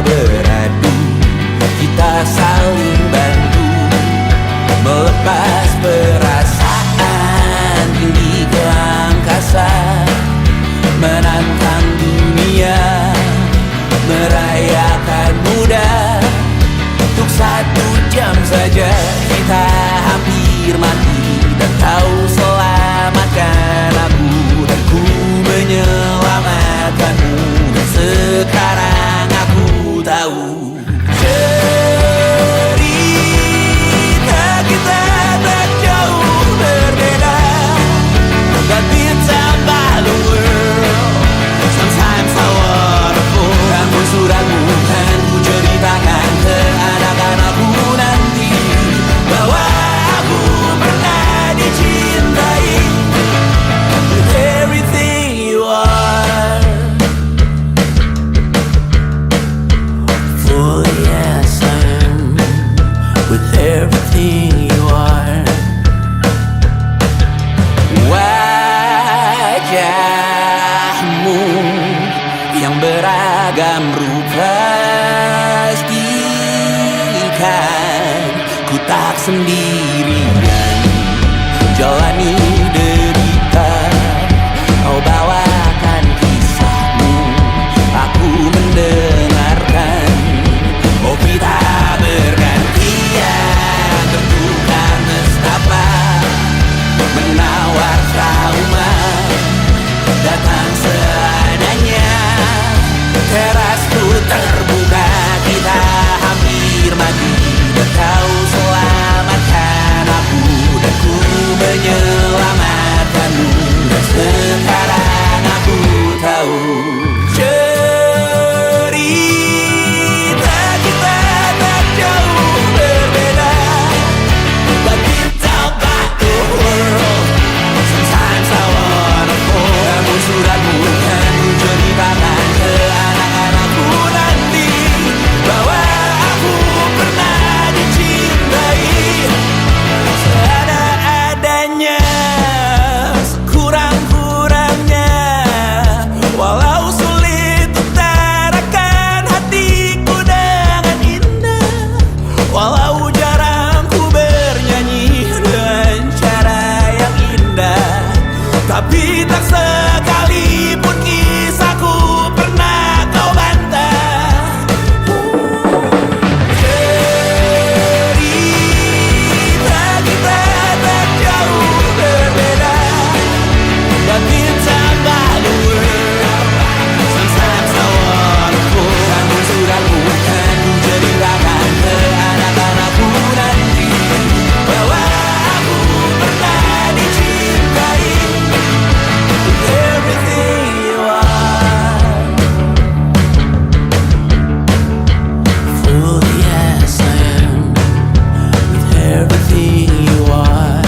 beradu, kita saling bantu melepas perasaan tinggi ke angkasa, menantang dunia, merayakan muda. Untuk 1 jam saja kita hampir mati, dan kau selamatkan aku, dan ku menyelamatkanmu. Dan sekarang aku tahu cerita kita tak jauh berbeda, but it's about the world. Sometimes I wanna fall. Namun suratmu kan ku ceritakan ke anak-anakku nanti, bahwa aku pernah dicintai with everything you are. For yes I am with everything you are. Wajahmu yang beragam rupa pastikan ku tak sendirian jalani derita. Kau bawakan kisahmu, aku mendengarkan. Oh kita bergantian bertukar nestapa, menawar trauma datang seadanya. Terasku terbuka, kita hampir mati, dan kau selamatkan aku, dan ku menyelamatkanmu. Dan sekarang aku tahu cerita kita tak jauh berbeda, but it's about the world. Sometimes I wanna fall. Namun suratmu kan ku ceritakan ke anak-anakku nanti, bahwa aku pernah dicintai seada-adanya, sekurang-kurangnya. Walau sulit utarakan hatiku dengan indah, walau jarang ku bernyanyi dengan cara yang indah, tapi tak sekalipun kisahku pernah kau bantah. Cerita kita tak jauh berbeda, but it's about the world. Sometimes I wanna fall. Namun suratmu kan ku ceritakan ke anak-anakku nanti, bahwa aku pernah dicintai with everything you are. For yes I am with everything you are.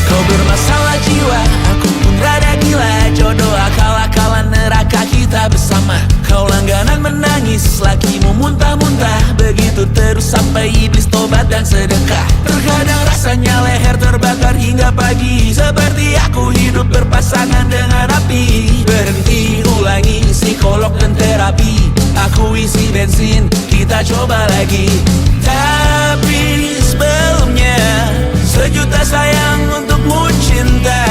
Kau bermasalah jiwa, aku pun rada gila. Jodoh akal-akalan neraka kita bersama. Kau langganan menangis, lakimu muntah-muntah. Begitu terus sampai iblis tobat dan sedekah. Terkadang rasanya leher terbakar hingga pagi, seperti aku hidup berpasangan dengan api. Berhenti, ulangi psikolog dan terapi. Aku isi bensin, kita coba lagi. Tapi sebelumnya, sejuta sayang untukmu cinta.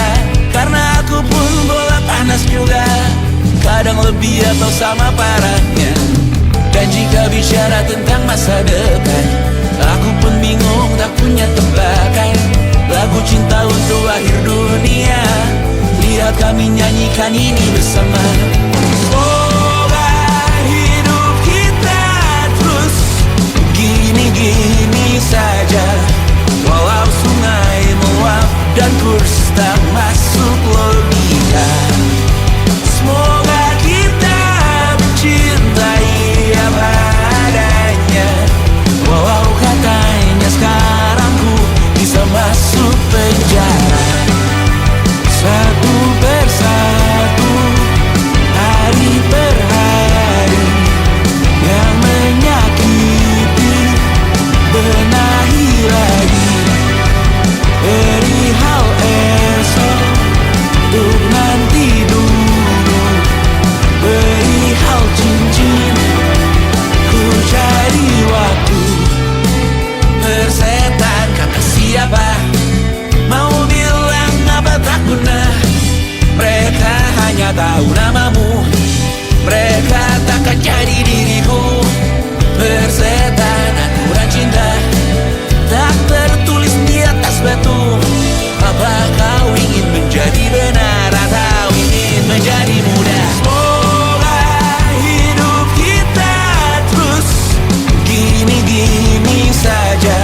Karena aku pun bola panas juga, kadang lebih atau sama parahnya. Dan jika bicara tentang masa depan, aku pun bingung tak punya tebakan. Lagu cinta untuk akhir dunia, lihat kami nyanyikan ini bersama. Semoga hidup kita terus gini-gini saja, walau sungai meluap dan kurs tak masuk logika. Semoga kita tak tahu namamu. Mereka takkan jadi diriku. Persetan aturan cinta tak tertulis di atas batu. Apa kau ingin menjadi benar atau ingin menjadi muda? Semoga hidup kita terus gini-gini saja,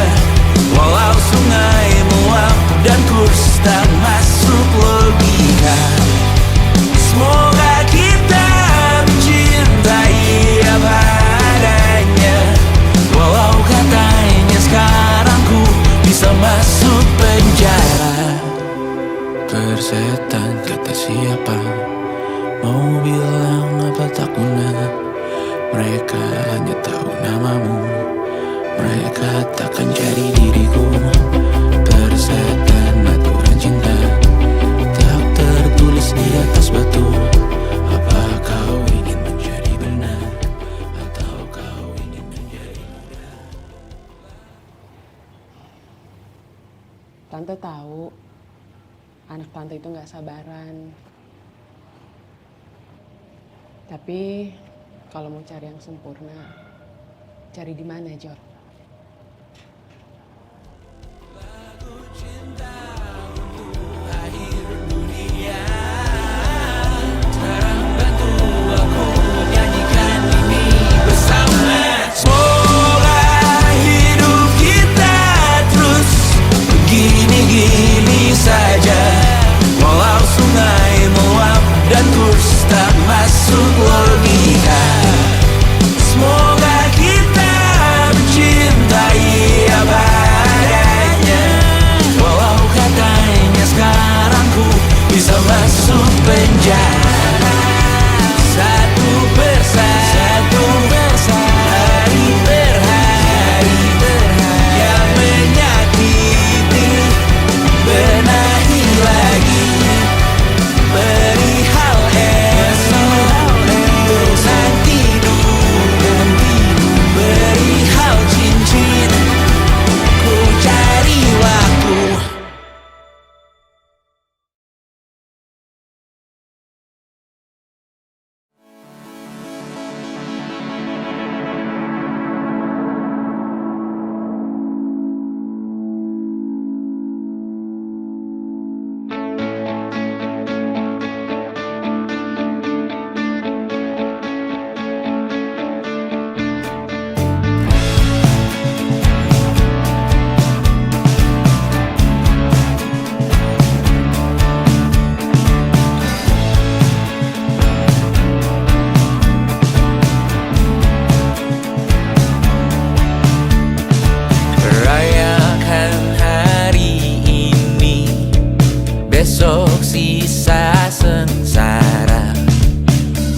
walau sungai meluap dan kurs tak masuk logika. Semoga kita mencintai apa adanya, walau katanya sekarang ku bisa masuk penjara. Persetan kata siapa, mau bilang apa tak guna. Mereka hanya tahu namamu. Mereka takkan jadi diriku. Persetan aturan cinta tak tertulis di atas batu. Apa kau ingin menjadi benar atau kau ingin menjadi muda? Tante tahu anak tante itu gak sabaran. Tapi kalau mau cari yang sempurna, cari di mana, Jor? Besok sisa sengsara,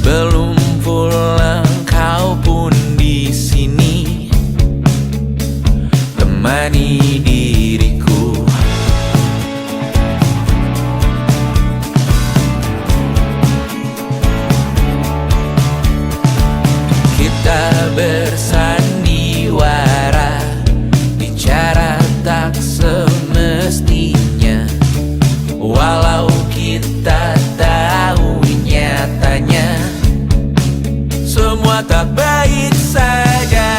belum pulang kau pun di sini temani diriku. Kita bersandiwara, bicara tak semestinya. Walau kita tahu nyatanya semua tak baik saja.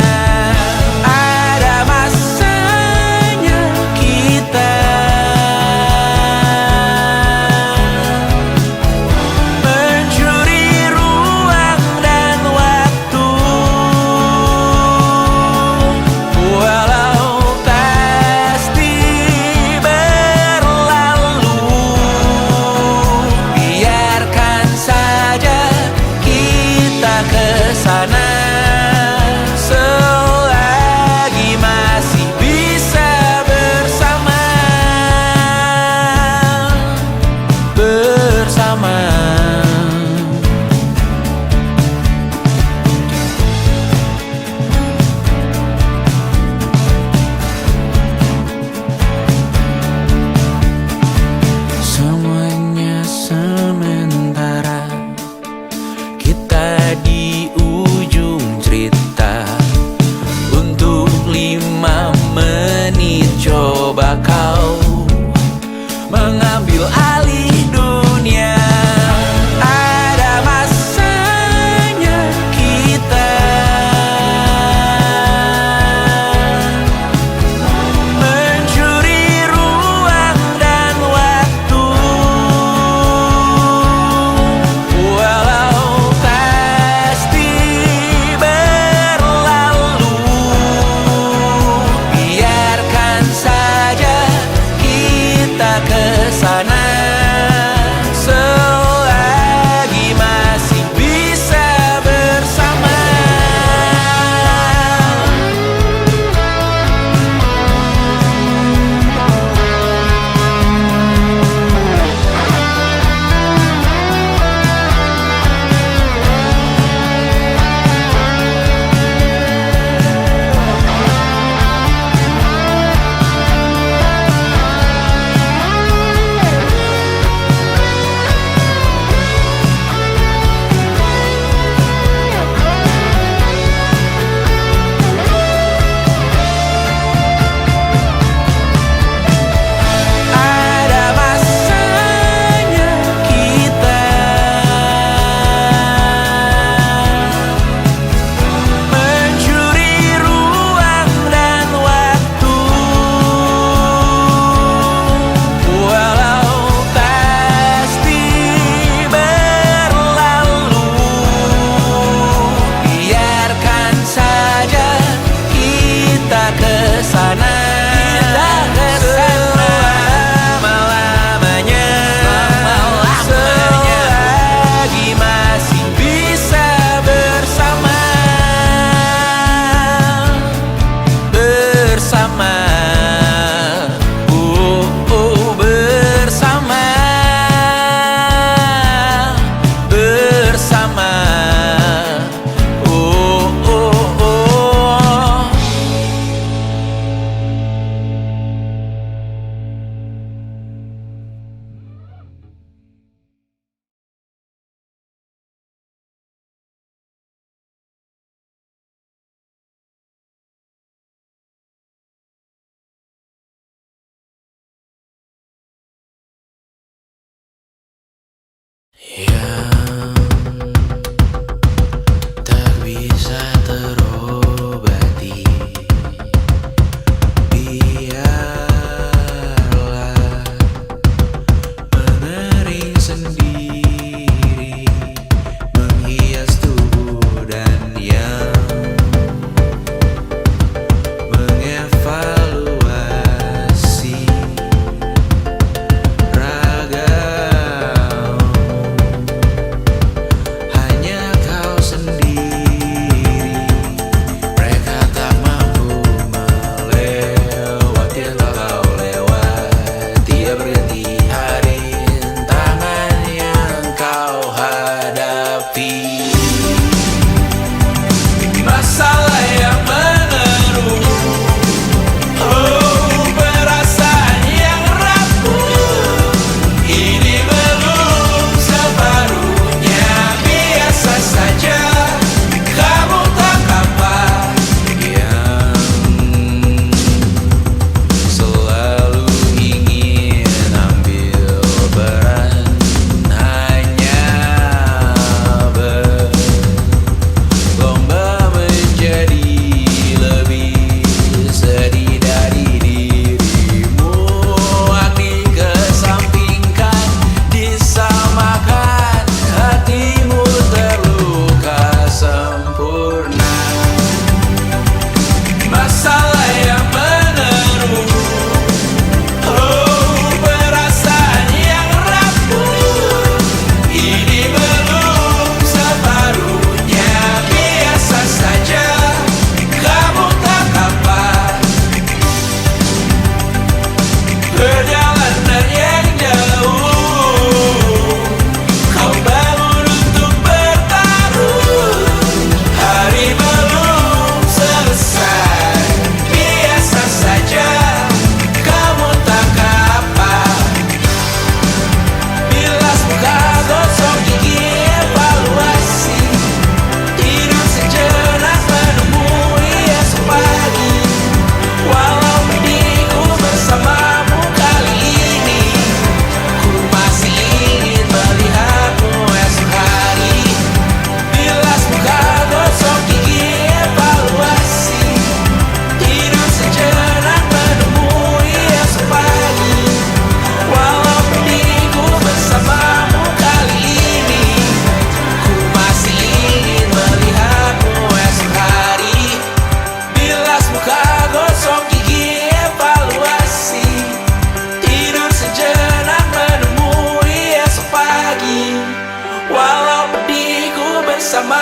Ada masanya kita mencuri ruang dan waktu, walau pasti berlalu. Biarkan saja kita kesana.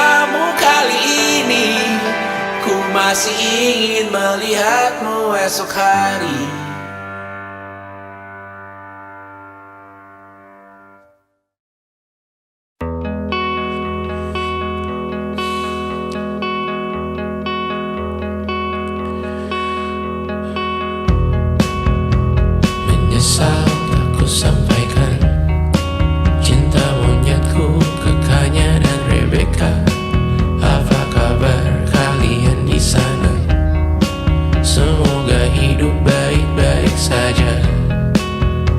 bersamamu kali ini. Ku masih ingin melihatmu esok hari. Menyesal tak ku sampaikan cinta monyetku ke Kanya dan Rebecca. Apa kabar kalian di sana? Semoga hidup baik-baik saja.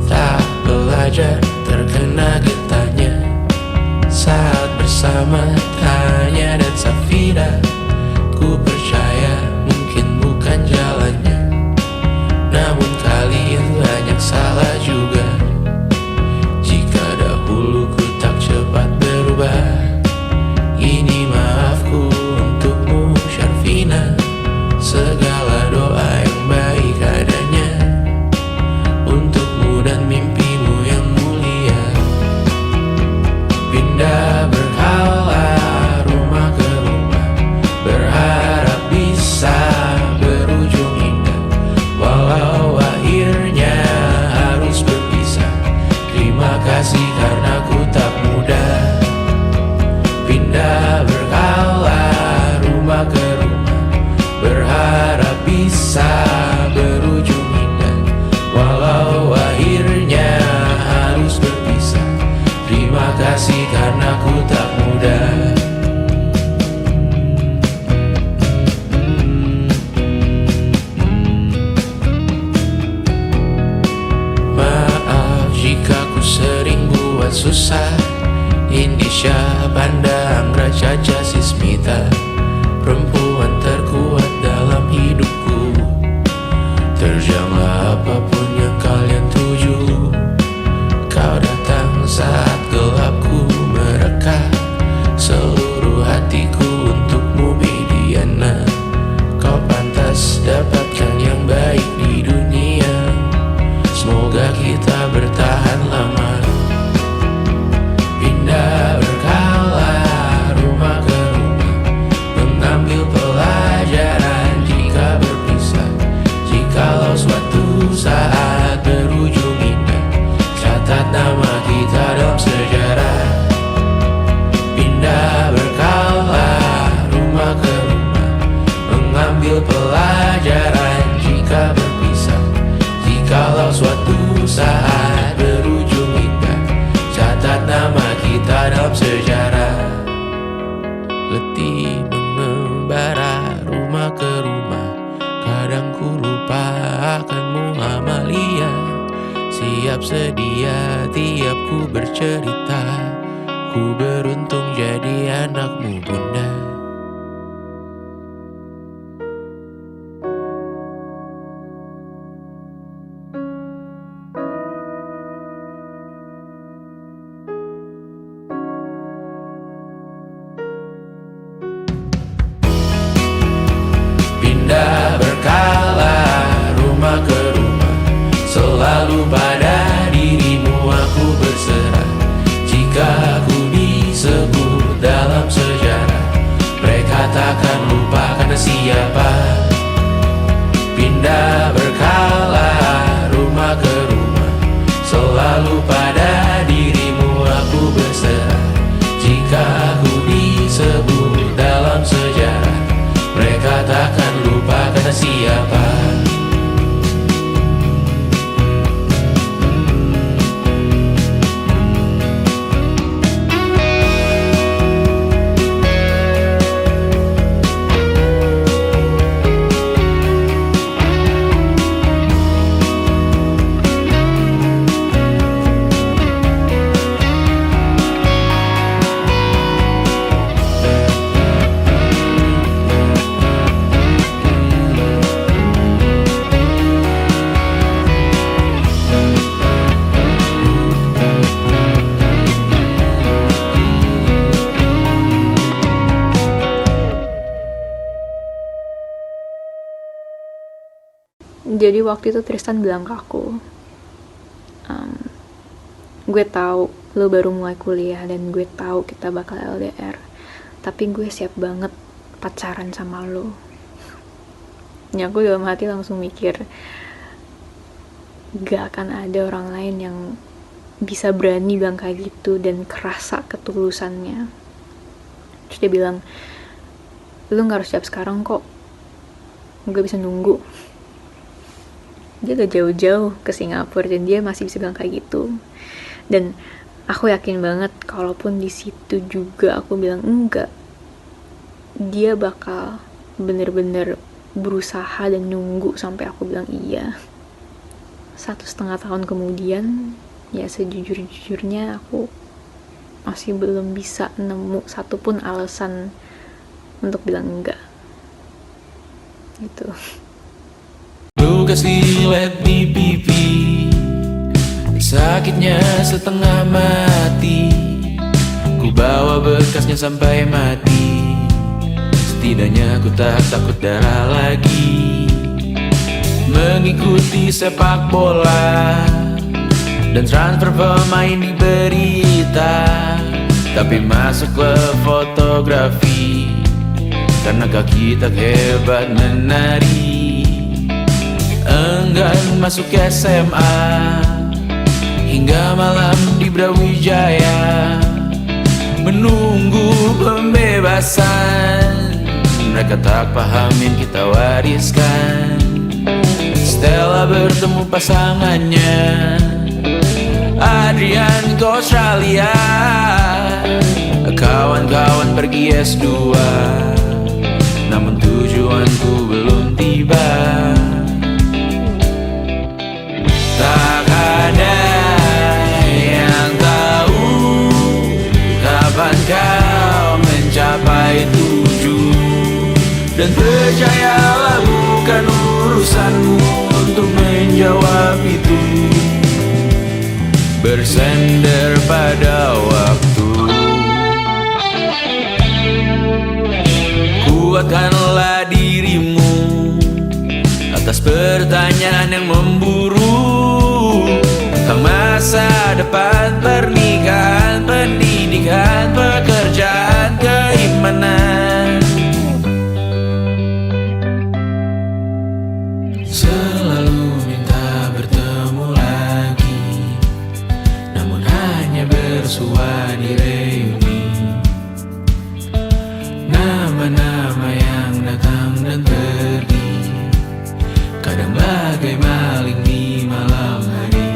Tak belajar terkena getahnya saat bersama Tanya dan Safira. Ku percaya mungkin bukan jalannya, namun kalian banyak salah juga. Jika dahulu ku tak cepat berubah, ini maafku untukmu Syarfina. Segala doa yang baik adanya untukmu dan mimpimu yang mulia. Pindah berkala rumah ke rumah, berharap bisa berujung indah. Walau akhirnya harus berpisah, terima kasih karena ku tak mudah. Pindah berkala rumah ke rumah, berharap bisa berujung indah. Walau akhirnya harus berpisah, terima kasih karena ku tak mudah. Maaf jika ku sering buat susah. Indisha, Panda, Anggra, Caca, Sismita, perempuan terkuat dalam hidupku. Terjanglah apapun yang kalian tuju. Kau datang saat gelapku mereka. Seluruh hatiku untukmu Bidiana. Kau pantas dapatkan yang baik di dunia. Semoga kita bertahan lama. Pindah berkala rumah ke rumah, mengambil pelajaran jika berpisah. Jikalau suatu saat berujung indah, catat nama kita dalam sejarah. Pindah berkala rumah ke rumah, mengambil pelajaran jika berpisah. Jikalau suatu saat berujung indah, catat nama kita dalam sejarah. Letih mengembara rumah ke rumah, kadang ku lupa akanmu Amalia. Siap sedia tiap ku bercerita, ku beruntung jadi anakmu bunda. Pindah berkala rumah ke rumah, selalu pada dirimu aku berserah. Jika aku disebut dalam sejarah, mereka takkan lupa karena siapa. Pindah berkala rumah ke rumah, selalu pada dirimu aku berserah. Jika aku disebut dalam sejarah, mereka takkan lupa karena siapa. Jadi waktu itu Tristan bilang ke aku, gue tahu lo baru mulai kuliah dan gue tahu kita bakal LDR, tapi gue siap banget pacaran sama lo. Ya aku dalam hati langsung mikir, gak akan ada orang lain yang bisa berani bilang kayak gitu dan kerasa ketulusannya. Terus dia bilang, lu gak harus siap sekarang kok, gue bisa nunggu. Dia gak jauh-jauh ke Singapura dan dia masih bisa bilang kayak gitu. Dan aku yakin banget kalaupun di situ juga aku bilang enggak, dia bakal bener-bener berusaha dan nunggu sampai aku bilang iya. 1,5 tahun kemudian, ya sejujur-jujurnya aku masih belum bisa nemu satupun alasan untuk bilang enggak gitu. Lu kasih lihat di pipi, sakitnya setengah mati. Ku bawa bekasnya sampai mati. Setidaknya ku tak takut darah lagi. Mengikuti sepak bola dan transfer pemain di berita, tapi masuk ke fotografi karena kaki tak hebat menari. Enggan masuk SMA hingga malam di Brawijaya, menunggu pembebasan. Mereka tak paham yang kita wariskan. Stella bertemu pasangannya, Adrian ke Australia, kawan-kawan pergi S2, namun tujuanku belum tiba. Tak ada yang tahu kapan kau mencapai tujuh. Dan percayalah bukan urusanmu untuk menjawab itu. Bersender pada waktu. Kuatkanlah dirimu atas pertanyaan yang memburu tentang masa depan, pernikahan, pendidikan, pekerjaan, keimanan. Selalu minta bertemu lagi, namun hanya bersua di reuni. Nama-nama yang datang dan pergi, kadang bagai maling di malam hari.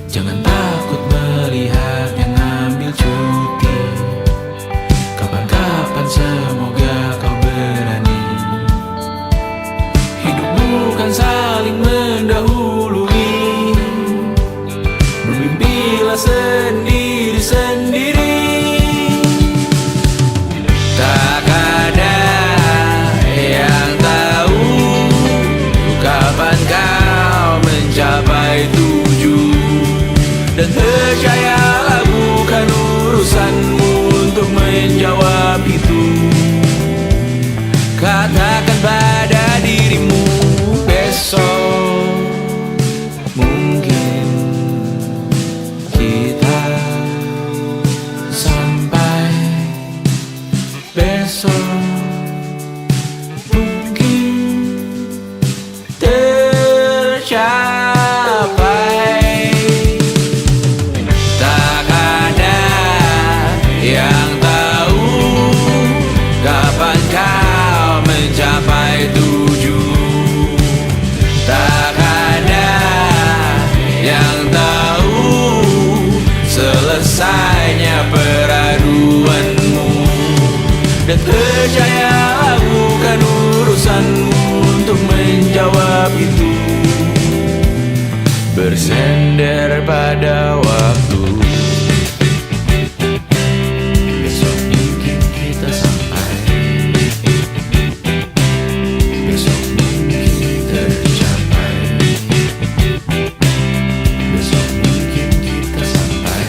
Jangan takut melihat yang ambil cuti, kapan-kapan semoga kau berani. Hidup bukan saling mendahului, bermimpilah sendiri-sendiri. Tak ada yang tahu kapan kau mencapai tujuh. Dan percayalah bukan urusanmu untuk menjawab itu. Katakan pada dirimu besok mungkin kita sampai. Besok mungkin tercapai. Tak ada yang tahu kapan kau mencapai tujuh. Tak ada yang tahu selesainya peraduanmu. Dan percayalah bukan urusanmu untuk menjawab itu. Bersender pada waktu. Besok mungkin kita sampai. Besok mungkin tercapai. Besok mungkin kita sampai.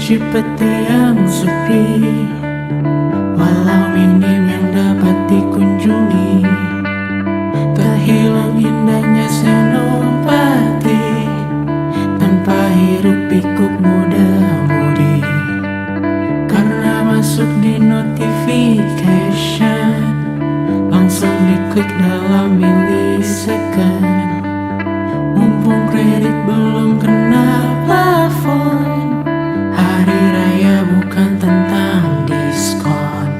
Cipete yang sepi, walau minim yang dapat dikunjungi, terhilang indahnya senopati tanpa hiruk pikuk muda-mudi. Karena masuk di notification, langsung diklik dalam milisecond. Mumpung kredit belum kena plafon, hari raya bukan tentang diskon.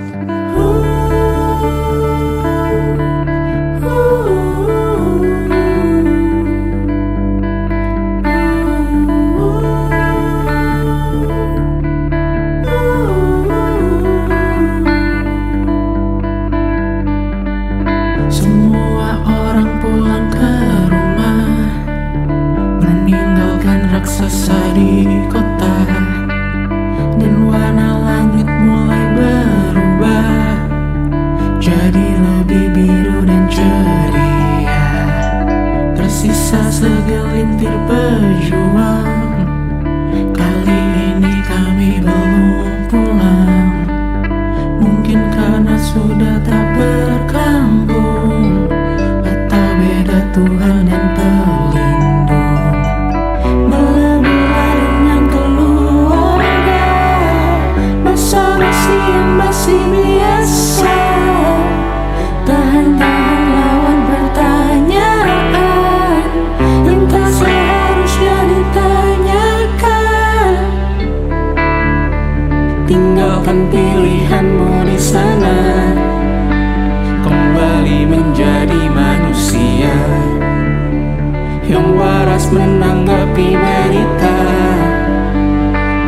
Semua orang pulang ke rumah, meninggalkan raksasa di kota, dan warna langit mulai berubah jadi lebih biru dan ceria. Tersisa segelintir pejuang, kali ini kami belum pulang. Mungkin karena sudah tak berkambung, atau beda Tuhan dan pelindung. Berlebihan dengan keluarga, basa-basi yang masih biasa, tahan-tahan lawan pertanyaan yang tak seharusnya ditanyakan. Tinggalkan pilihanmu di sana, kembali menjadi manusia yang waras menanggapi berita,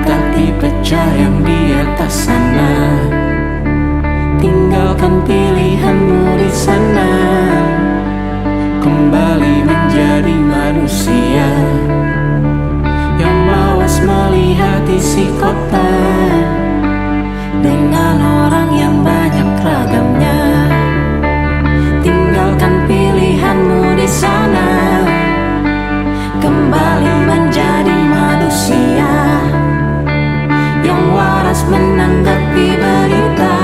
tak dipecah yang di atas sana. Tinggalkan pilihanmu di sana, kembali menjadi manusia yang mawas melihat isi kota dengan orang yang banyak ragamnya. Tinggalkan pilihanmu di sana, kembali menjadi manusia yang waras menanggapi berita,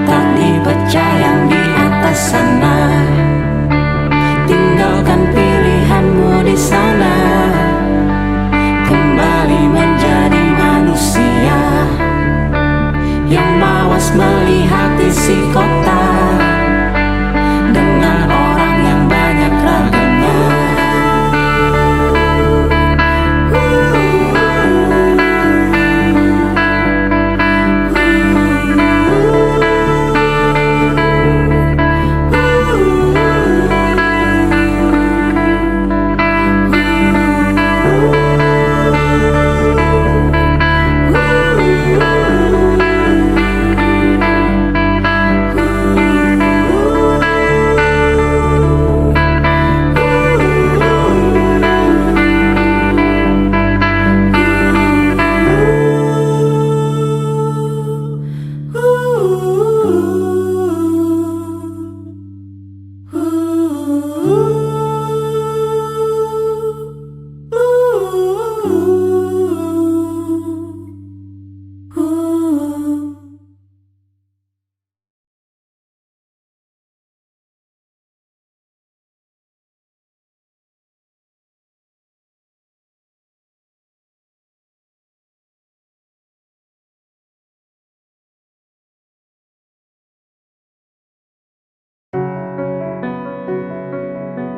tak dipecah yang di atas sana. Tinggalkan pilihanmu di sana, kembali menjadi manusia yang mawas melihat isi kota dengan orang yang banyak ragamnya.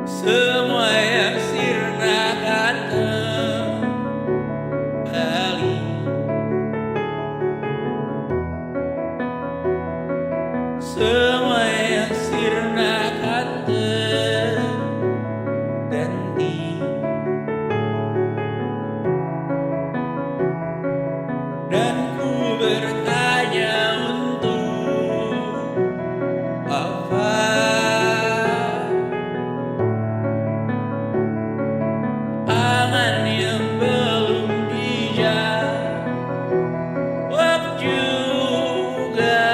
Semua yang sirna akan kembali. Semua yang sirna akan terganti. Dan ku bertanya untuk apa? Angan yang belum dijawab juga.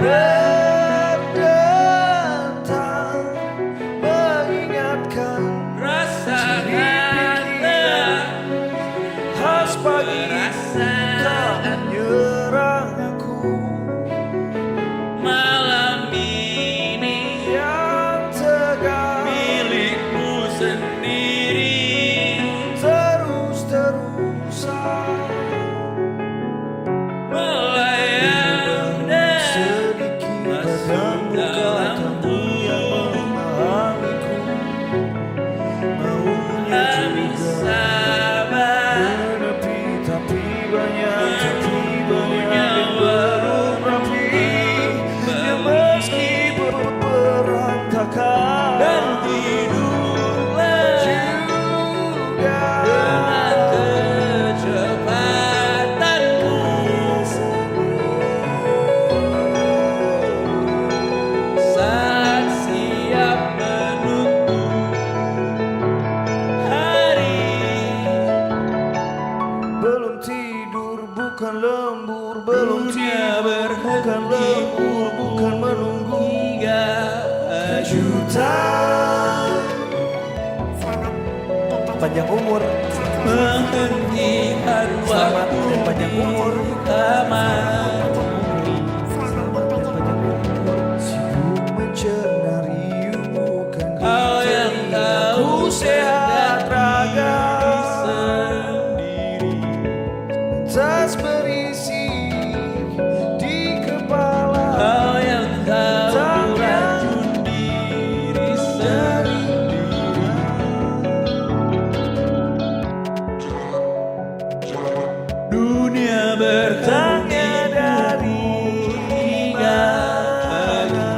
Berdatang mengingatkan Rasa khas pagi tak menyerang aku. malam ini Yang tegar milikmu sendiri, terus-terusan melayang dan sedikit masuk dalam berdamu yang memahamiku. Maunya kami juga sabar. menepi, tapi banyak yang belum rapi. Ya meski berantakan Dan hiduplah juga dengan kecepatanmu saat siap menunggu hari. belum tidur, bukan lembur, belum Dunia tidur, bukan berhenti lembur, bukan menunggu hingga kejutan. Panjang umur, menghentikan selamat waktu dan panjang umur. tamat. Sibuk mencenarimu kan Kau yang tahu ku sehat raga, sendiri. tas berisi di kepala. Kau yang tahu racun diri sendiri. Dunia bertanya dari hingga mana,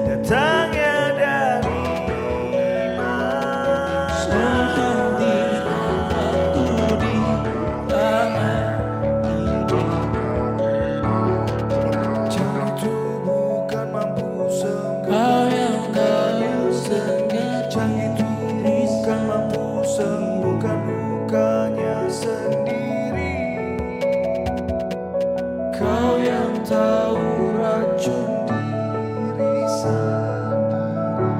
datangnya dari mana. menghentikan waktu di taman. Jam itu bukan mampu sembuh. Kau yang tahu sengaja Jam itu bukan mampu sembuhkan lukanya sendiri. Kau yang tahu racun diri sendiri.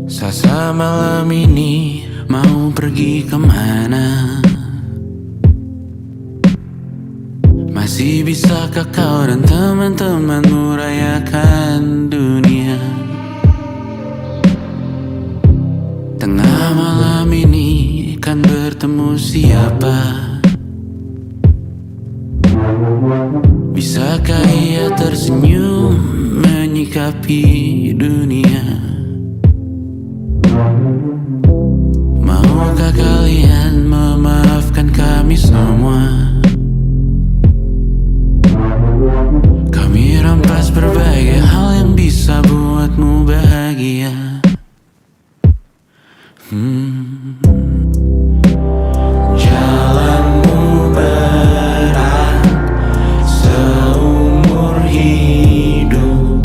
Sasa malam ini mau pergi kemana? Masih bisakah kau dan teman-temanmu rayakan dunia? Tengah malam ini kan bertemu siapa? Bisakah ia tersenyum menyikapi dunia? Maukah kalian memaafkan kami semua? Kami rampas berbagai hal yang bisa buatmu bahagia. Jalanmu berat seumur hidup.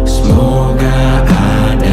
Semoga ada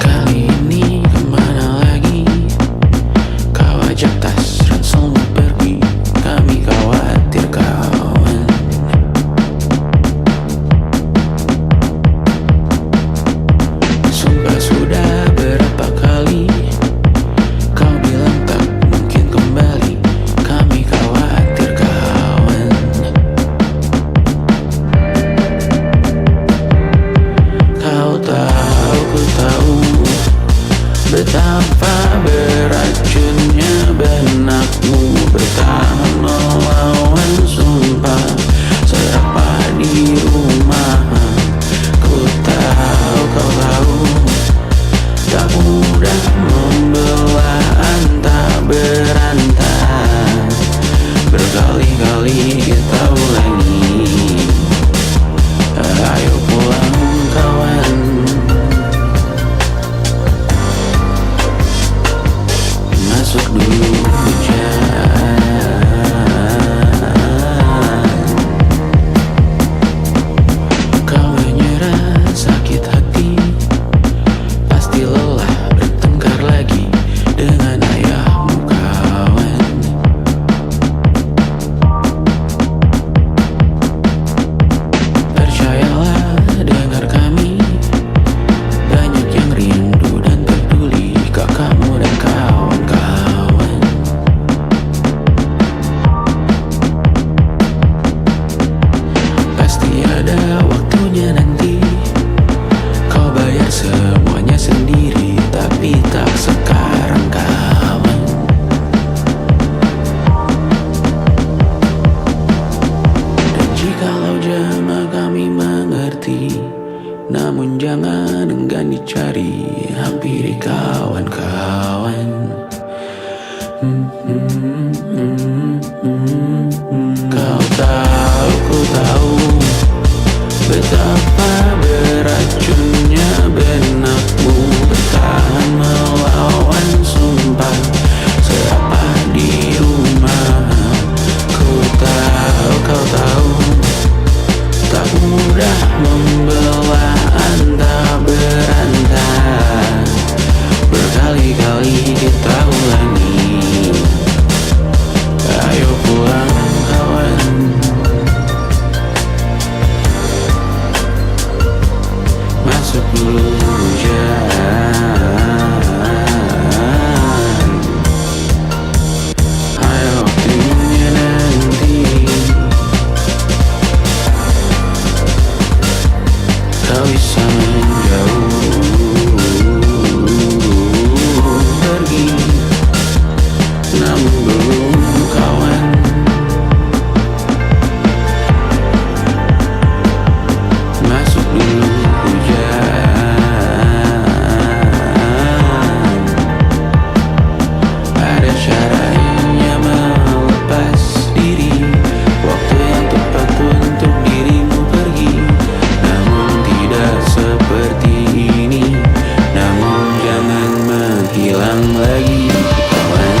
Kali ini kemana lagi? Kau ajak tas ranselmu pergi. Kami khawatir kawan. Sumpah sudah berapa kali kau bilang tak mungkin kembali. Kami khawatir kawan. Kau tahu, ku tahu betapa beracunnya benakmu bertahan melawan sumpah serapah di rumah. Ku tahu, kau tahu tak mudah membelah antah berantah. Berkali-kali kita ulangi. Ayo pulang kawan. Masuk dulu hujan. Kau menyerah sakit hati. Pasti lelah bertengkar lagi dengan ayahmu kawan. Percayalah dengar kami. Banyak yang rindu dan peduli kakakmu dan kawan-kawan. Pasti ada waktunya nanti. Kau bayar semuanya sendiri, tapi tak sekarang kawan. Dan jikalau jama kami mengerti, namun jangan enggan dicari, hampiri kawan-kawan. Kau tahu, ku tahu betapa beracunnya benakmu bertahan melawan sumpah serapah di rumah. Ku tahu, kau tahu tak mudah membelah antah berantah. Berkali-kali kita ulangi. Ayo pulang kawan. Masuk dulu hujan. Ayo waktunya nanti. Kau bisa menjauh pergi, namun belum kawan. Masuk dulu hujan. Ada caranya melepas diri. Waktu yang tepat untuk dirimu pergi. Namun tidak seperti ini. Namun jangan menghilang lagi kawan.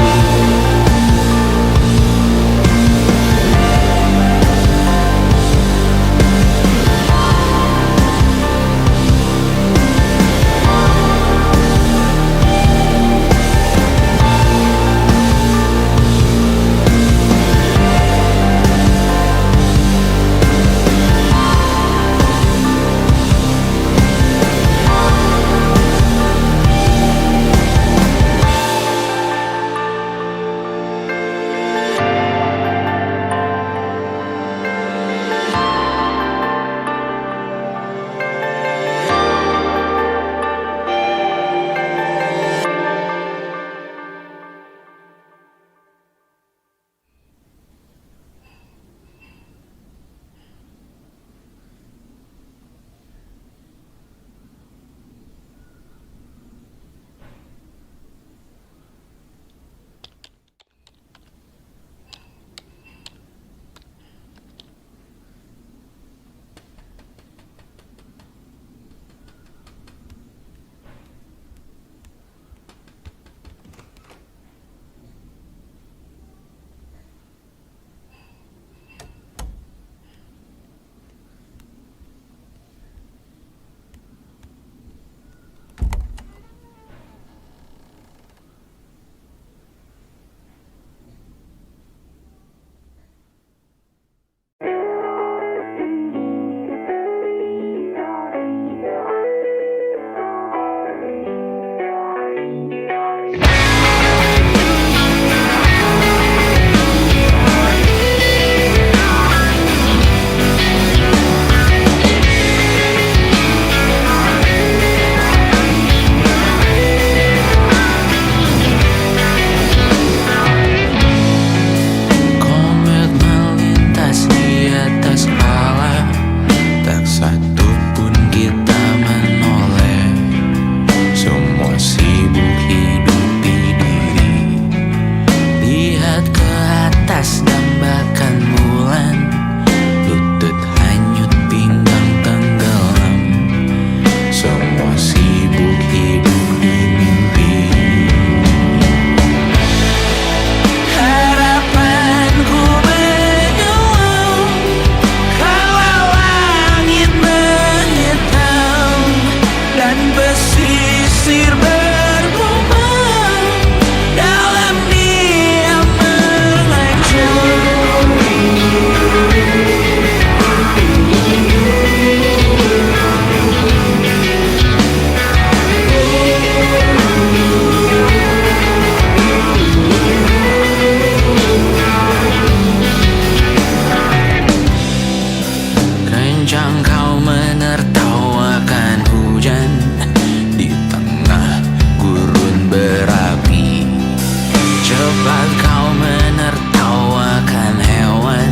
Saat kau menertawakan hewan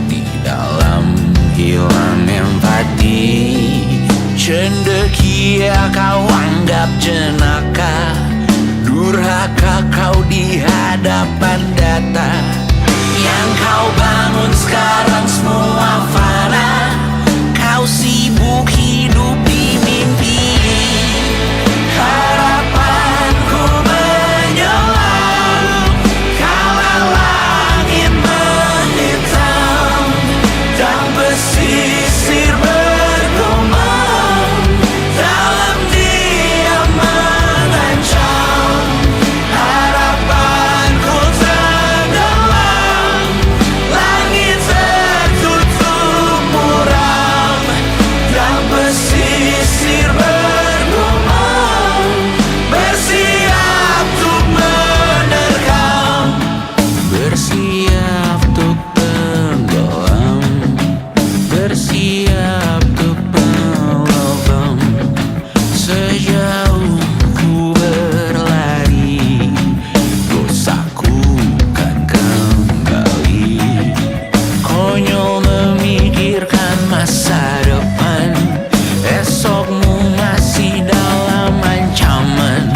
di dalam hilang empati, cendekia kau anggap jenaka, durhaka kau di hadapan data. Yang kau bangun sekarang semua fana, kau sibuk hidup di mimpi. Harapanku menyelam kala langit menghitam dan pesisir bergumam dalam diam mengancam. Harapanku tenggelam, langit tertutup muram dan pesisir bergumam, bersiap untuk menerkam, bersiap untuk tenggelam, bersiap untuk melobam. Sejauh ku berlari, dosaku kan kembali. Konyol memikirkan masa depan, esokmu masih dalam ancaman.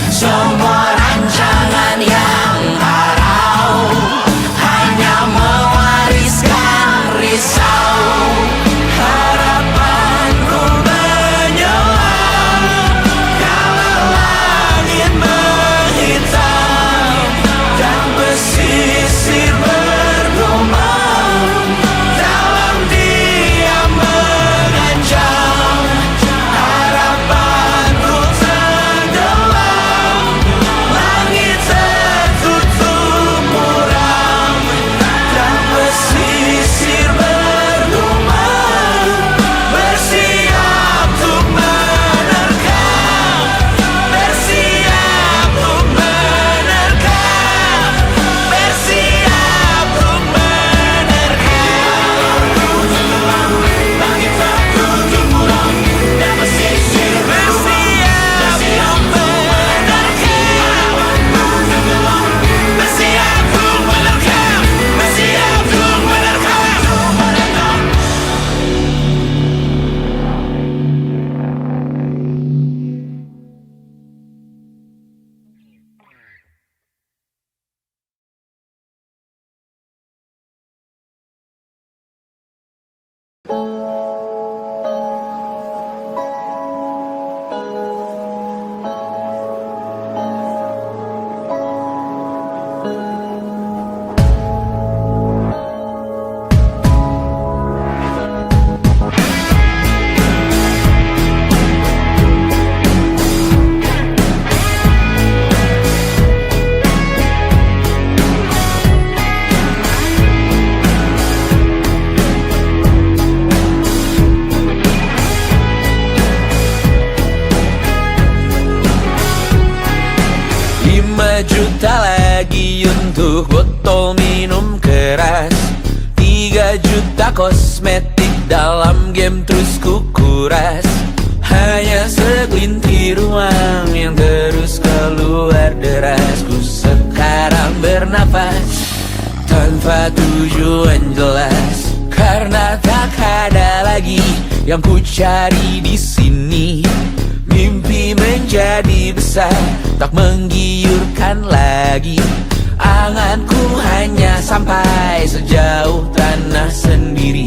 Semua rancangan yang parau hanya mewariskan risau. Harapanku menyelam kala langit menghitam dan pesisir bergumam dalam diam mengancam. Harapanku tenggelam, langit tertutup muram dan pesisir bergumam, bersiap untuk menerkam, bersiap untuk menerkam, bersiap untuk menerkam. Langit tertutup muram dan pesisir bersiap untuk menerkam, bersiap untuk menerkam, bersiap untuk menerkam. Juta lagi untuk botol minum keras, 3 juta kosmetik dalam game terus kukuras. Hanya segelintir uang yang terus keluar deras. Ku sekarang bernafas tanpa tujuan jelas, karena tak ada lagi yang ku cari di sini. Mimpi menjadi besar, tak menggiurkan lagi. Anganku hanya sampai sejauh tanah sendiri.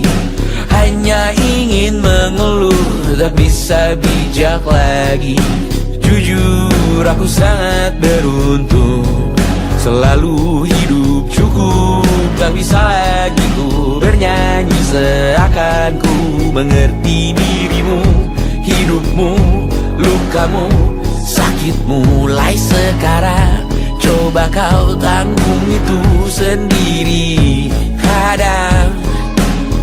Hanya ingin mengeluh, tak bisa bijak lagi. Jujur aku sangat beruntung, selalu hidup cukup. Tak bisa lagi ku bernyanyi seakan ku mengerti dirimu. Hidupmu, lukamu, sakitmu mulai sekarang. Coba kau tanggung itu sendiri. Kadang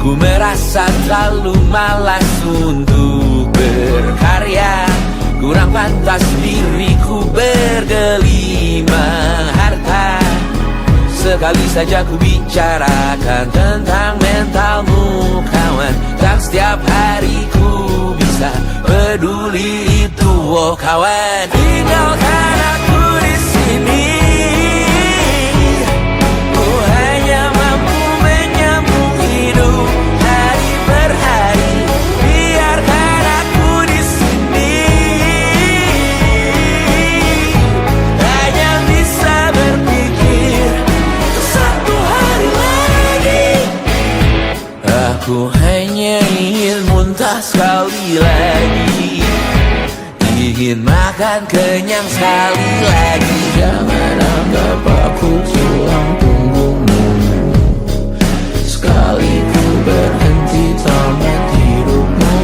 ku merasa terlalu malas untuk berkarya. Kurang pantas diriku bergelimang harta. Sekali saja ku bicarakan tentang mentalmu kawan. Tak setiap hari ku bisa peduli itu, oh kawan. Tinggalkan aku di sini, Aku hanya ingin muntah sekali lagi, ingin makan kenyang sekali lagi. Jangan anggap aku tulang punggungmu, sekali ku berhenti tamat hidupmu.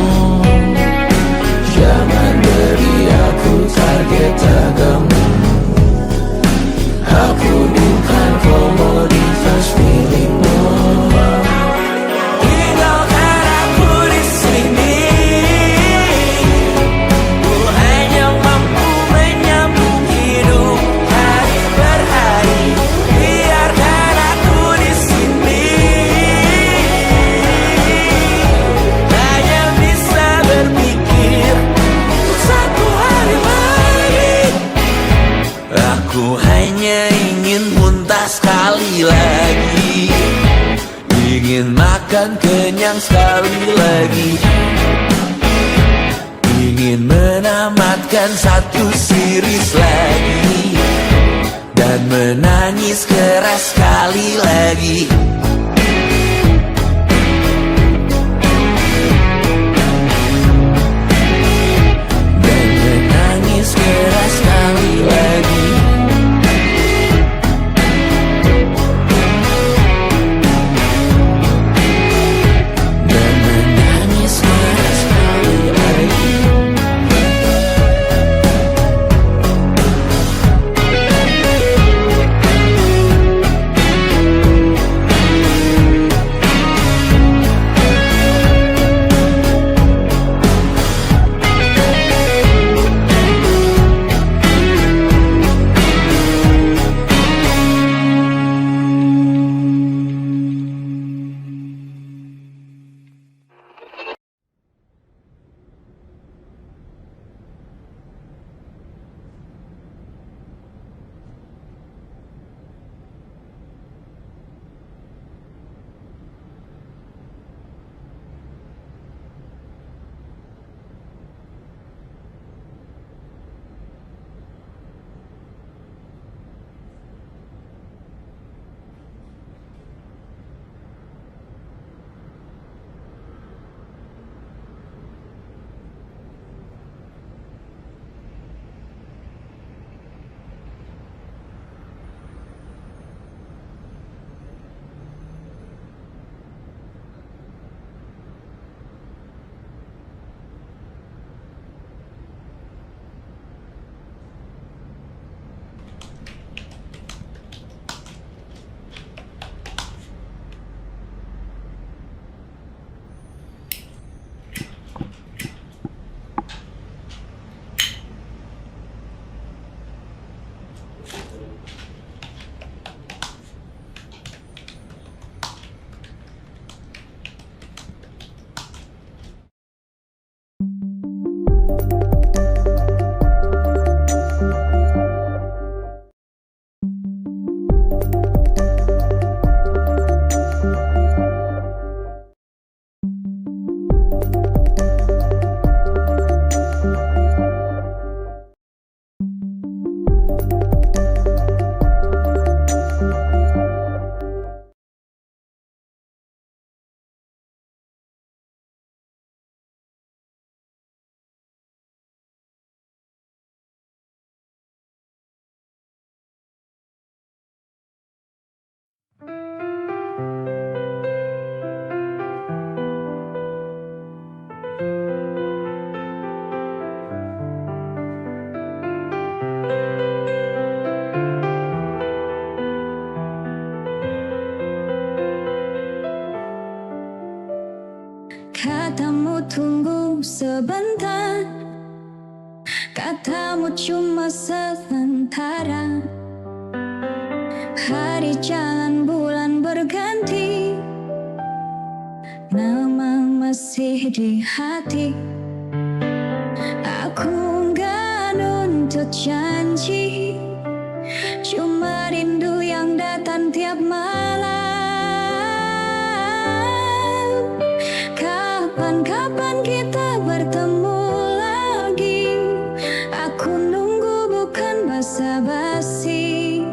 Jangan beri aku target daganganmu. Aku bukan komoditas milikmu. Tinggalkan aku di sini. Ku hanya mampu menyambung hidup hari per hari. Biarkan aku di sini. Hanya bisa berpikir untuk satu hari lagi. Aku hanya ingin muntah sekali lagi, ingin makan kenyang sekali lagi, ingin menamatkan satu series lagi, dan menangis keras sekali lagi. Dan menangis keras sekali lagi. Dan menangis keras sekali lagi. Katamu tunggu sebentar, katamu cuma sementara. Hari jalan bulan berganti, nama masih di hati. Aku nggak nuntut janji, cuma rindu yang datang tiap malam. Kapan-kapan kita bertemu lagi, aku nunggu bukan basa-basi.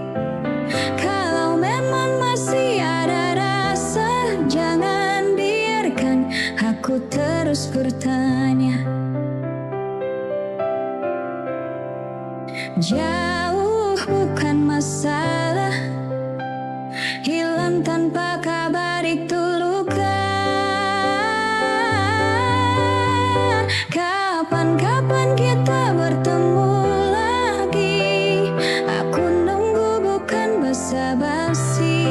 Kalau memang masih ada rasa, jangan biarkan terus bertanya. Jauh bukan masalah, hilang tanpa kabar itu luka. Kapan-kapan kita bertemu lagi, aku nunggu bukan basa-basi.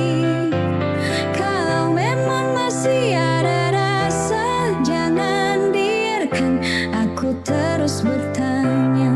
Kalau memang masih ada rasa, jangan biarkan aku terus bertanya.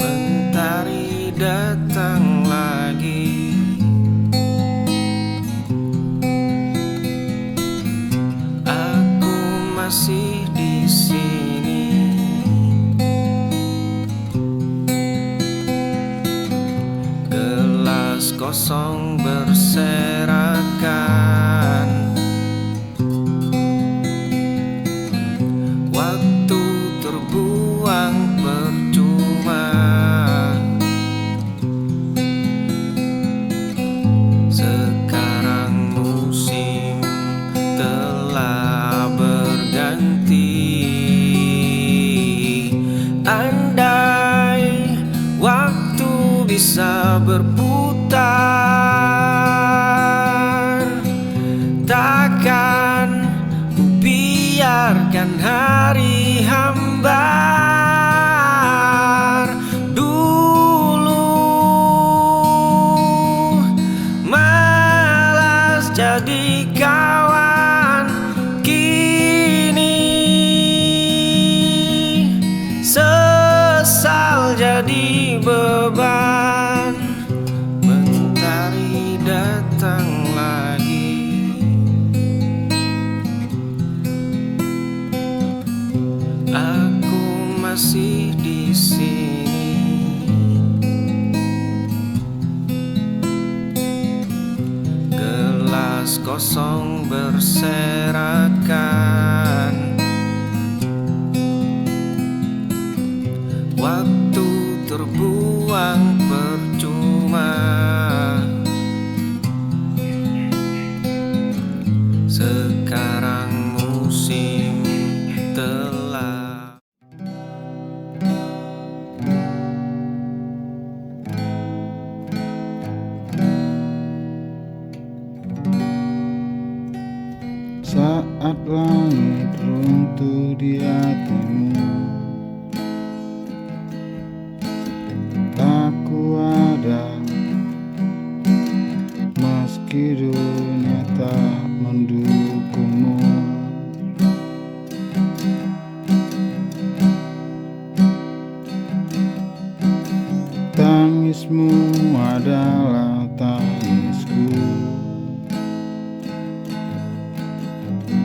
Mentari datang lagi, aku masih di sini. Gelas kosong berserakan, waktu terbuang percuma. Sekarang musim telah berganti. Andai waktu bisa berputar, takkan ku biarkan hari hambar. Dulu malas jadi kawan, kini sesal jadi beban. Mentari datang lagi, aku masih di sini. Gelas kosong berserakan, waktu terbuang percuma. Sekarang musim telah saat langit runtuh di hatimu. Aku ada meski dunia tak mendukungmu. Tangismu adalah tangisku.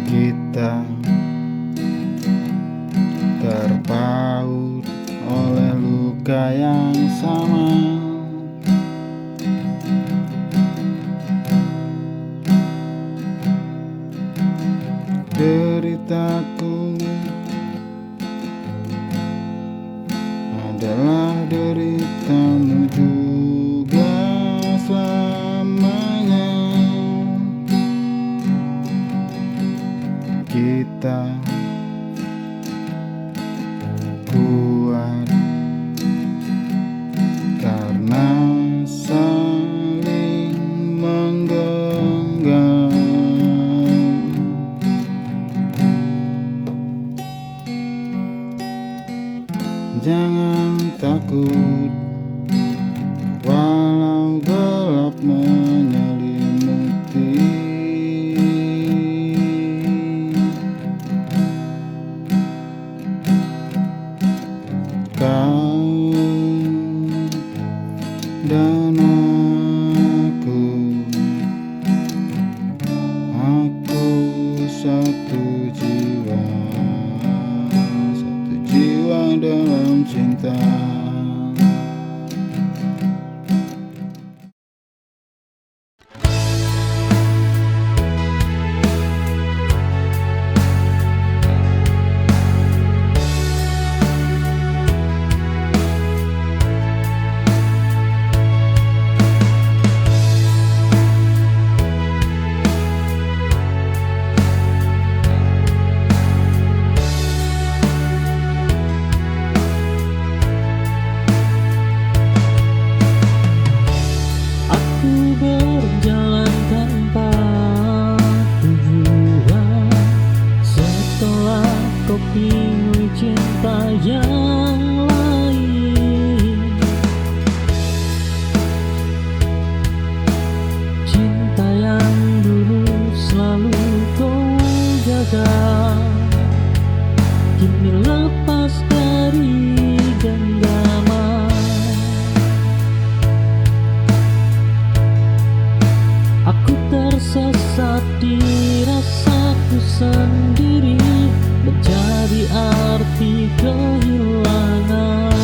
Kita terpaut oleh luka yang sama. Deritaku adalah deritamu juga selamanya. Kita kuat karena saling menggenggam. Jangan takut walau gelap menyelimuti. Kau dan aku menjadi rasaku sendiri, menjadi arti kehilangan.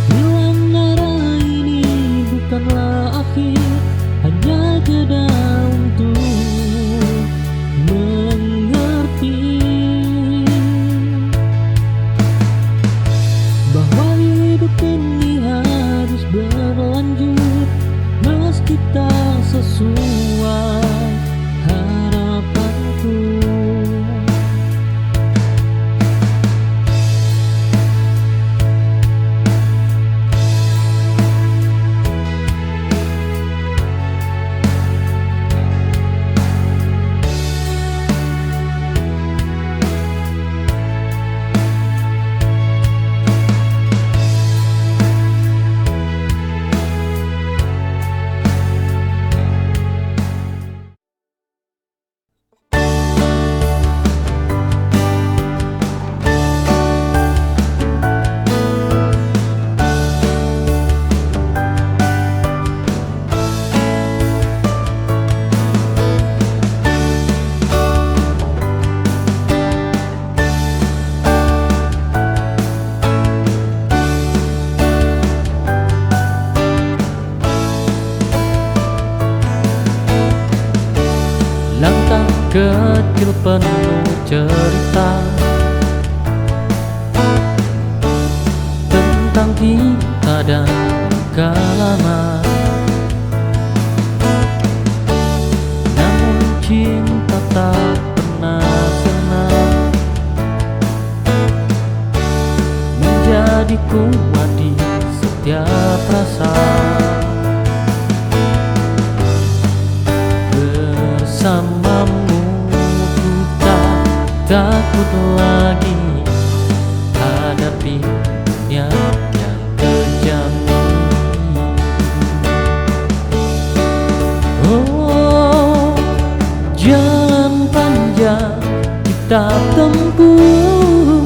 Hilang arah ini bukanlah akhir, hanya jeda untuk mengerti bahwa hidup ini harus berlanjut meski tak sesuai harapanku. Langkah kecil penuh cerita tentang kita dan luka lama. Namun cinta tak pernah senang menjadi kuat di setiap rasa. Bersamamu ku tak takut lagi hadapi dunia yang kejam ini. Oh, jalan panjang kita tempuh,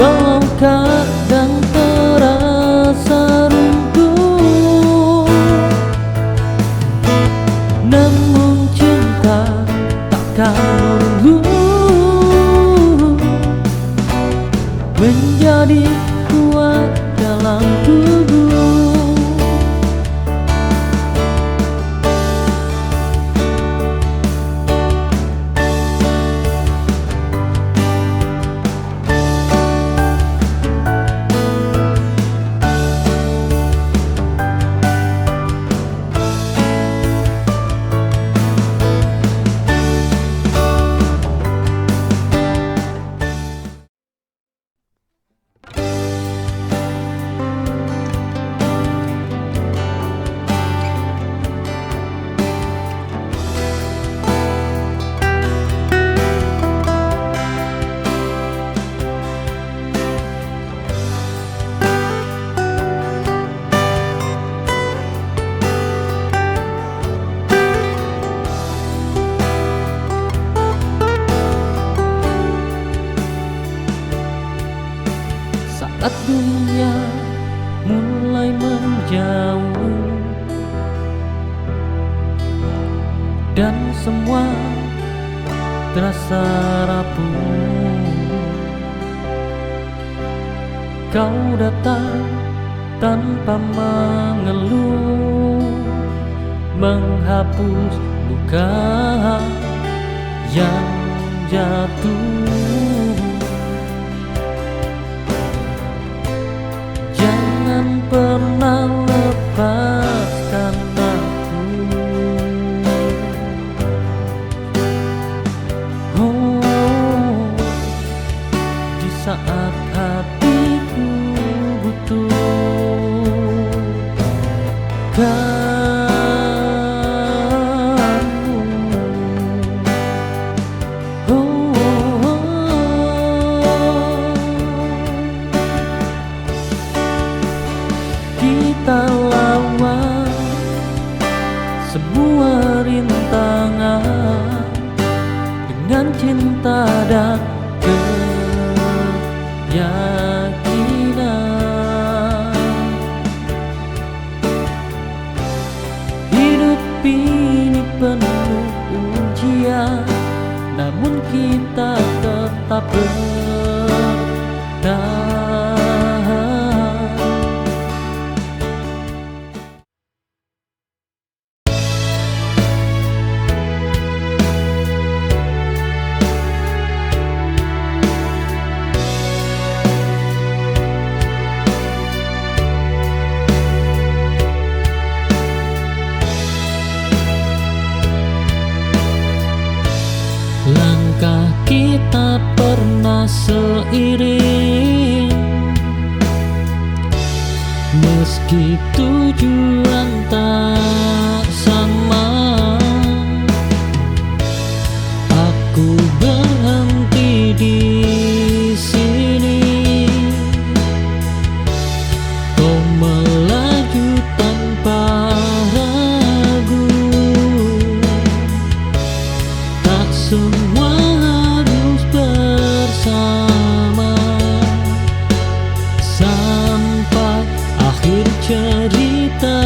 walau kadang terasa runtuh. Namun cinta takkan luluh, menjadi kuat dalam tubuh. Saat dunia mulai menjauh dan semua terasa rapuh, kau datang tanpa mengeluh, menghapus luka yang jatuh. Jangan pernah lepaskan aku. Oh, di saat hatiku butuh kamu. Kita lawan semua rintangan dengan cinta dan keyakinan. tak bertahan. Langkah kita pernah seiring, meski tujuan tak sama. Aku berhenti di sini, kau melaju tanpa ragu. Tak semua harus bersama sampai akhir cerita.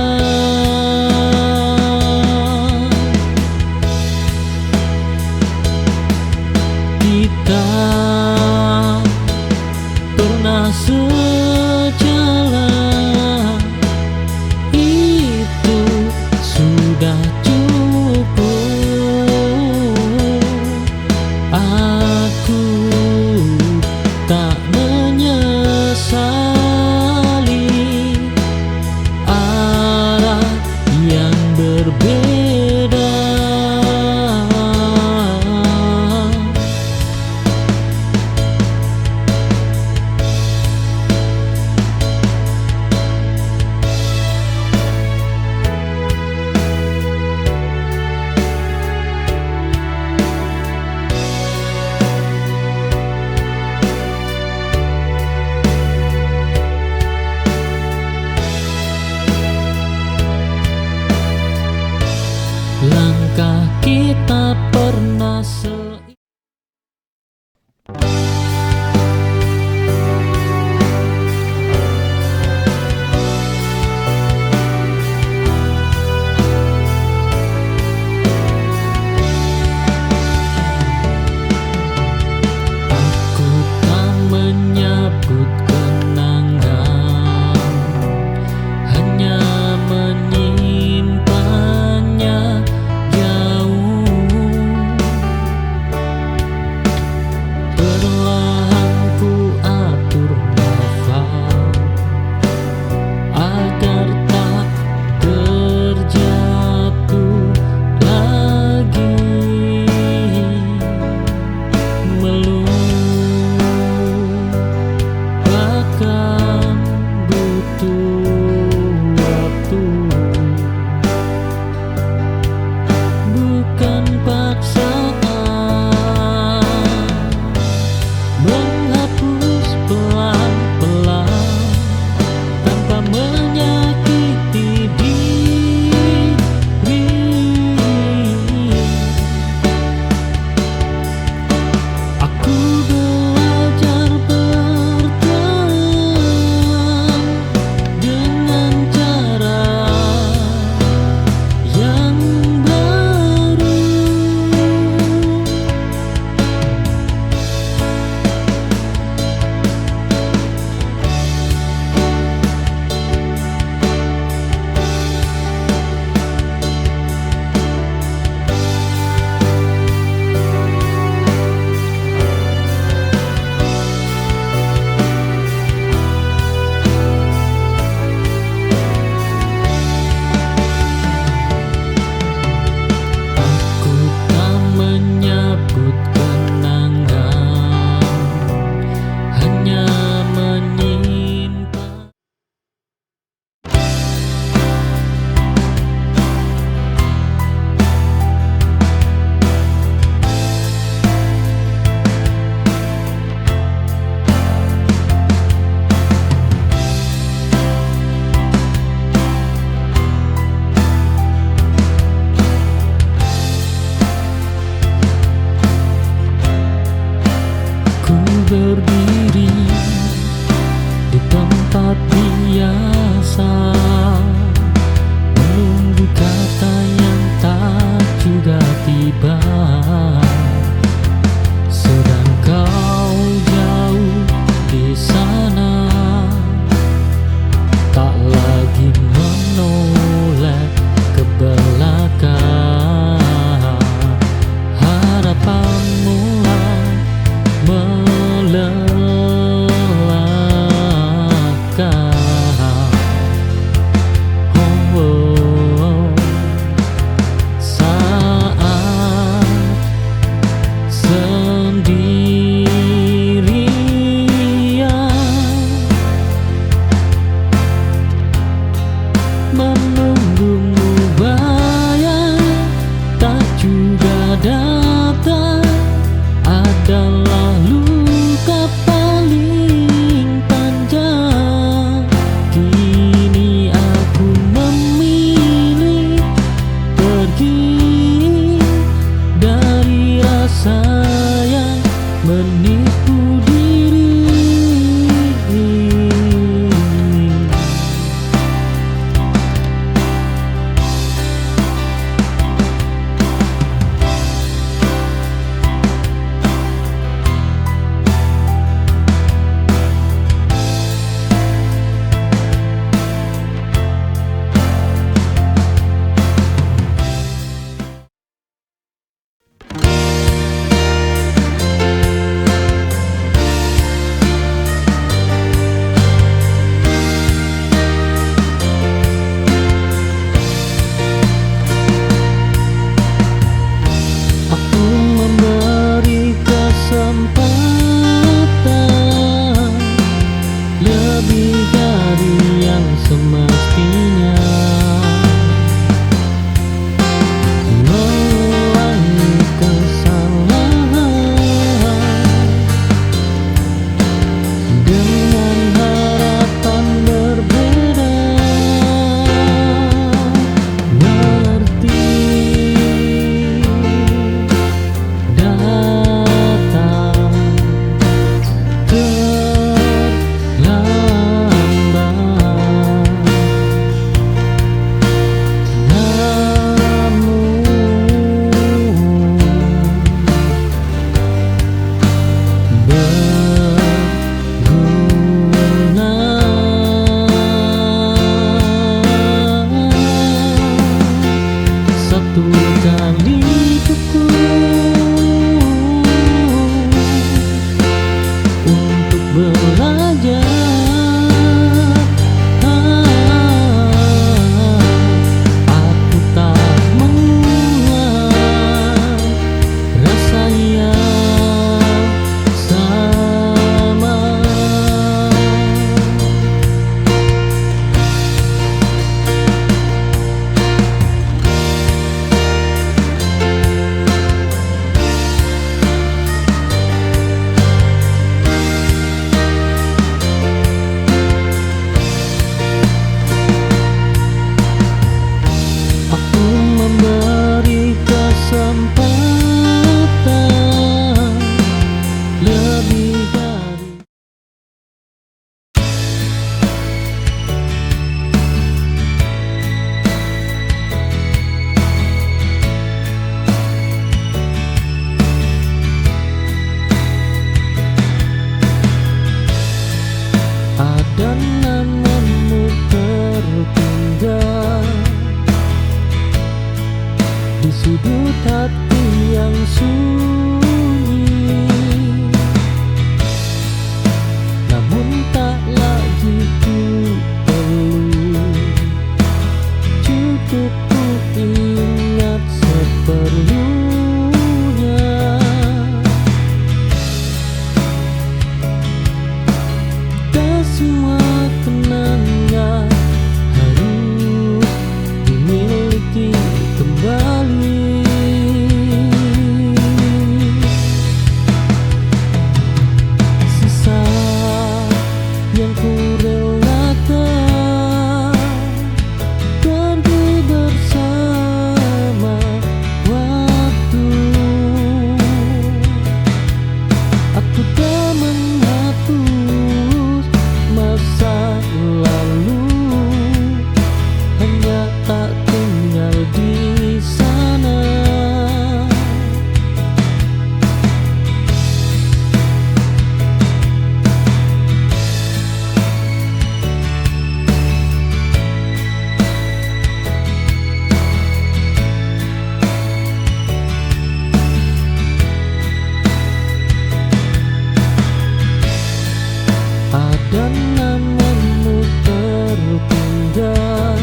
belajar. Aku tak mengulang rasa yang sama. Aku memberi kesempatan lebih dari ada namamu tertinggal di sudut hati yang sunyi, namun tak lagi ku perlu, cukup ku ingat seperlunya. Tak semua kenangan harus dimiliki kembali. Sisa yang ku relakan pergi bersama waktu. Aku tak menghapus masa lalu, hanya tak tinggal di sana. Ada namamu tertinggal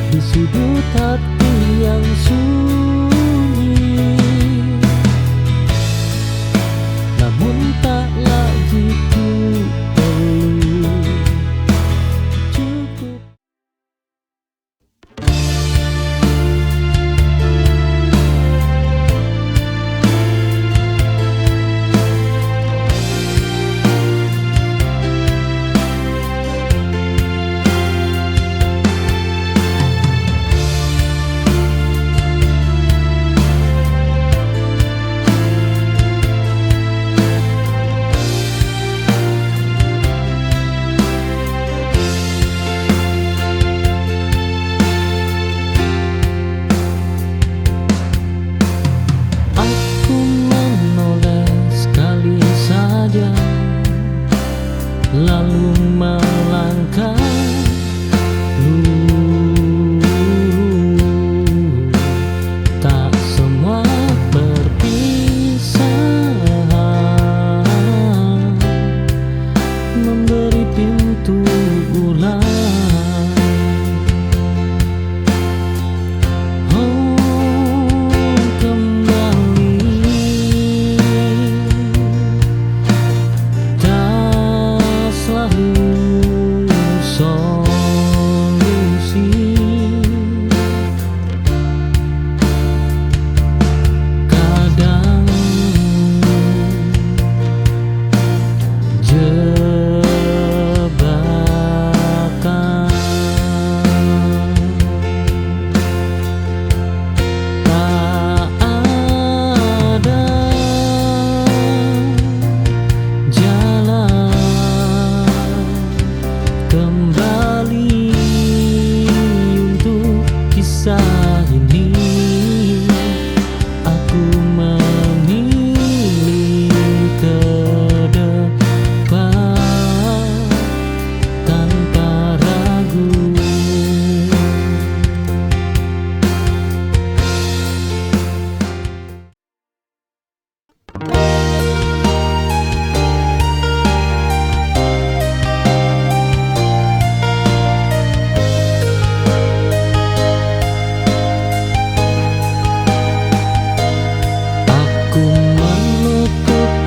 di sudut hati yang sunyi, namun tak lagi ku perlu, cukup.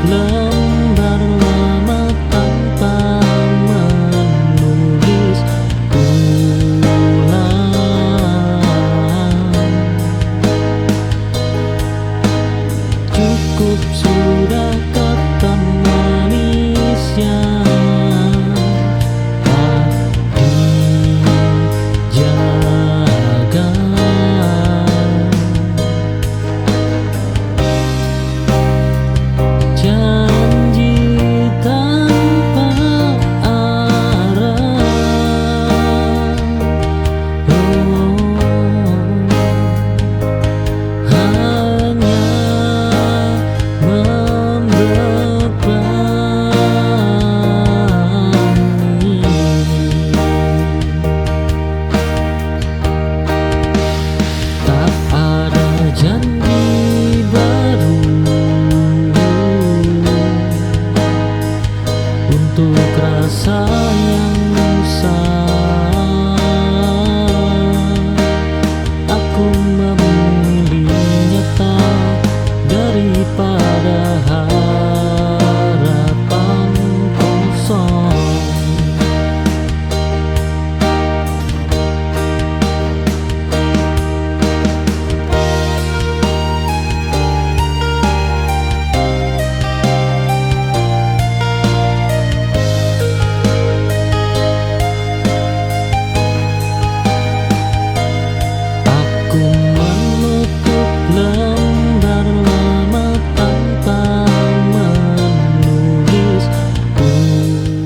lembar lama tanpa menulis ulang. Cukup sudah kata manis yang tak dijaga. Janji tanpa arah, hanya membebani. Tak ada janji baru untuk rasa yang usang. Aku memilih nyata daripada harapan kosong. Aku menutup lembar lama tanpa menulis ulang.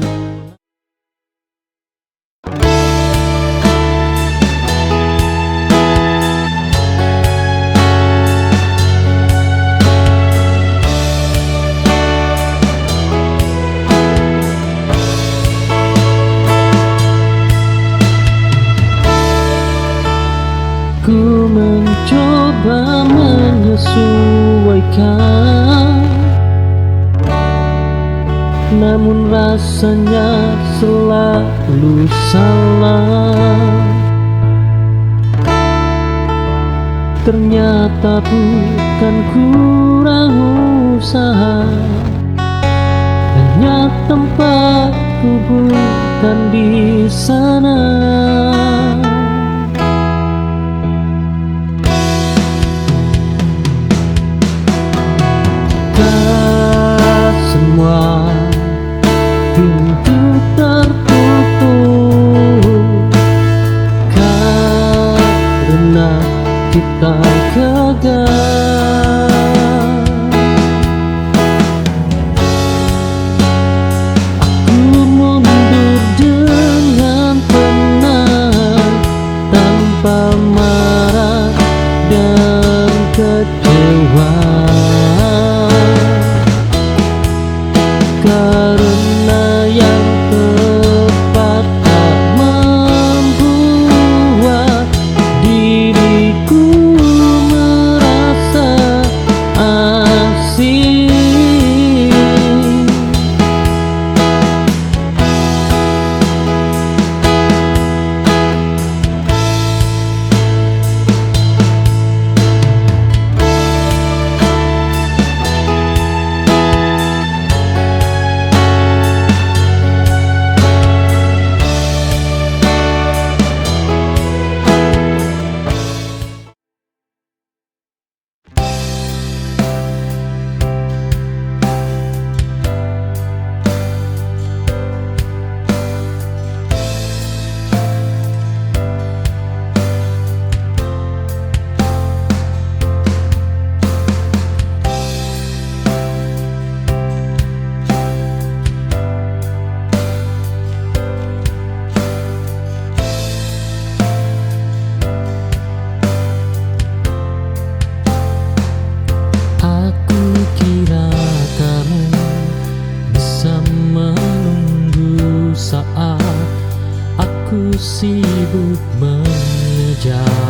Ku mencoba menyesuaikan, namun rasanya selalu salah. Ternyata bukan kurang usaha, hanya tempatku bukan di sana. Semua pintu tertutup karena kita gagal. Aku mundur dengan tenang tanpa marah dan kecewa. Karena yang tepat tak membuat diriku merasa asing. sibuk mengejar